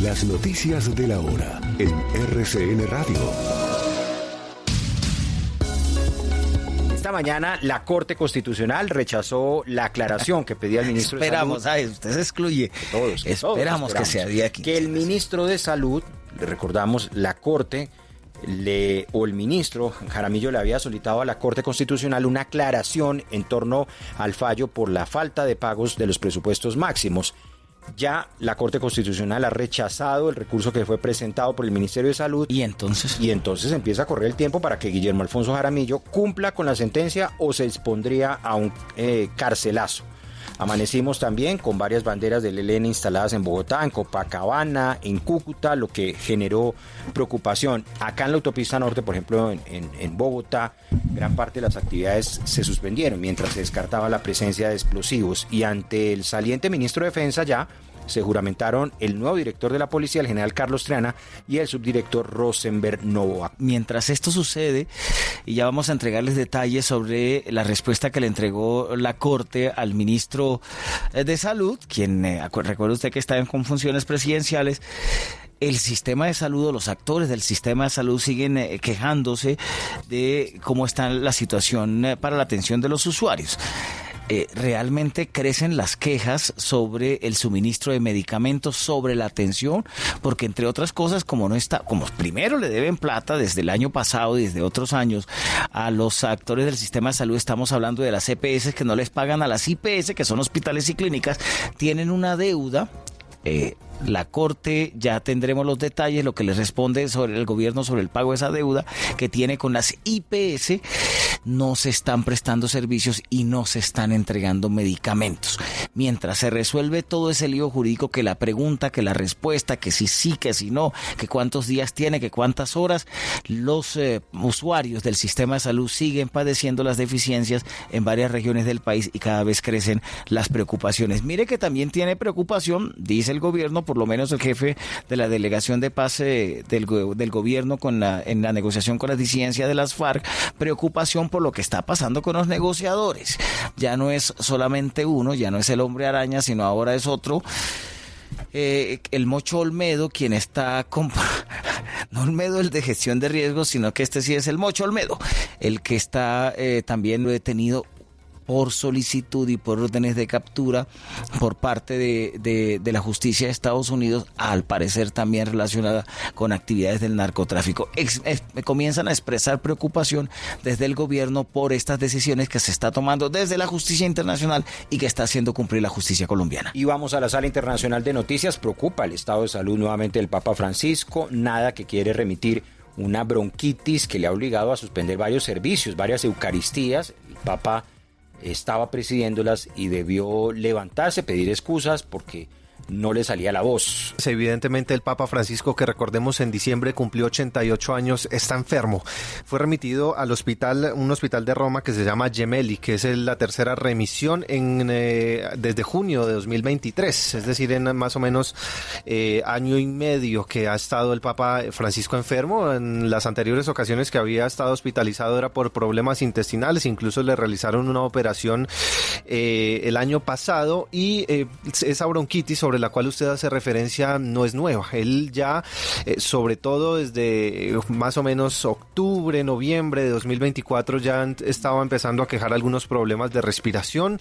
Las noticias de la hora en RCN Radio. Esta mañana la Corte Constitucional rechazó la aclaración que pedía el ministro de Salud. Usted se excluye. Esperamos que sea día 15. Que el ministro de Salud, le recordamos, la Corte el ministro Jaramillo le había solicitado a la Corte Constitucional una aclaración en torno al fallo por la falta de pagos de los presupuestos máximos. Ya la Corte Constitucional ha rechazado el recurso que fue presentado por el Ministerio de Salud. ¿Y entonces empieza a correr el tiempo para que Guillermo Alfonso Jaramillo cumpla con la sentencia o se expondría a un carcelazo. Amanecimos también con varias banderas del ELN instaladas en Bogotá, en Copacabana, en Cúcuta, lo que generó preocupación. Acá en la autopista norte, por ejemplo, en Bogotá, gran parte de las actividades se suspendieron mientras se descartaba la presencia de explosivos. Y ante el saliente ministro de Defensa ya se juramentaron el nuevo director de la policía, el general Carlos Triana, y el subdirector Rosenberg Novoa. Mientras esto sucede, y ya vamos a entregarles detalles sobre la respuesta que le entregó la Corte al ministro de Salud, quien, recuerde usted que está con funciones presidenciales. El sistema de salud o los actores del sistema de salud siguen quejándose de cómo está la situación para la atención de los usuarios. Realmente crecen las quejas sobre el suministro de medicamentos, sobre la atención, porque entre otras cosas, como primero le deben plata desde el año pasado y desde otros años a los actores del sistema de salud, estamos hablando de las EPS que no les pagan a las IPS, que son hospitales y clínicas, tienen una deuda. La Corte, ya tendremos los detalles, lo que les responde sobre el gobierno sobre el pago de esa deuda que tiene con las IPS. No se están prestando servicios y no se están entregando medicamentos. Mientras se resuelve todo ese lío jurídico, que la pregunta, que la respuesta, que si sí, que si no, que cuántos días tiene, que cuántas horas, los usuarios del sistema de salud siguen padeciendo las deficiencias en varias regiones del país y cada vez crecen las preocupaciones. Mire que también tiene preocupación, dice el gobierno, por lo menos el jefe de la delegación de paz del gobierno en la negociación con las disidencias de las FARC, preocupación por lo que está pasando con los negociadores. Ya no es solamente uno, ya no es el hombre araña, sino ahora es otro. El Mocho Olmedo, quien está no Olmedo el de gestión de riesgos, sino que este sí es el Mocho Olmedo, el que está también detenido por solicitud y por órdenes de captura por parte de la justicia de Estados Unidos, al parecer también relacionada con actividades del narcotráfico. Comienzan a expresar preocupación desde el gobierno por estas decisiones que se está tomando desde la justicia internacional y que está haciendo cumplir la justicia colombiana. Y vamos a la sala internacional de noticias. Preocupa el estado de salud nuevamente del Papa Francisco, nada que quiere remitir una bronquitis que le ha obligado a suspender varios servicios, varias eucaristías. El Papa estaba presidiéndolas y debió levantarse, pedir excusas porque no le salía la voz. Evidentemente el Papa Francisco, que recordemos en diciembre cumplió 88 años, está enfermo. Fue remitido al hospital, un hospital de Roma que se llama Gemelli, que es la tercera remisión desde junio de 2023, es decir, en más o menos año y medio que ha estado el Papa Francisco enfermo. En las anteriores ocasiones que había estado hospitalizado era por problemas intestinales, incluso le realizaron una operación el año pasado, y esa bronquitis sobre la cual usted hace referencia no es nueva. Él ya, sobre todo desde más o menos octubre, noviembre de 2024, ya estaba empezando a quejar algunos problemas de respiración.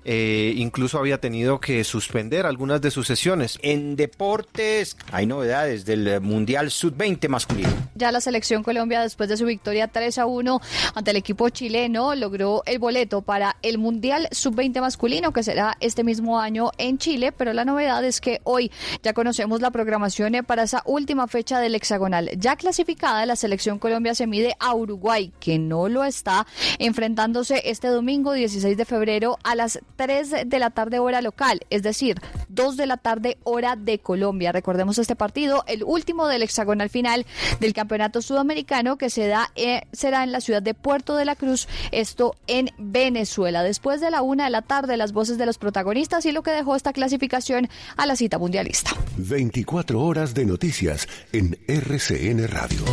Incluso había tenido que suspender algunas de sus sesiones. En deportes hay novedades del Mundial Sub-20 masculino. Ya la selección Colombia, después de su victoria 3-1 ante el equipo chileno, logró el boleto para el Mundial Sub-20 masculino, que será este mismo año en Chile, pero la novedad es que hoy ya conocemos la programación para esa última fecha del hexagonal. Ya clasificada, la selección Colombia se mide a Uruguay, que no lo está, enfrentándose este domingo 16 de febrero a las 3 de la tarde hora local, es decir, 2 de la tarde hora de Colombia. Recordemos este partido, el último del hexagonal final del Campeonato Sudamericano, que será en la ciudad de Puerto de la Cruz, esto en Venezuela. Después de la 1 de la tarde, las voces de los protagonistas y lo que dejó esta clasificación a la cita mundialista. 24 horas de noticias en RCN Radio.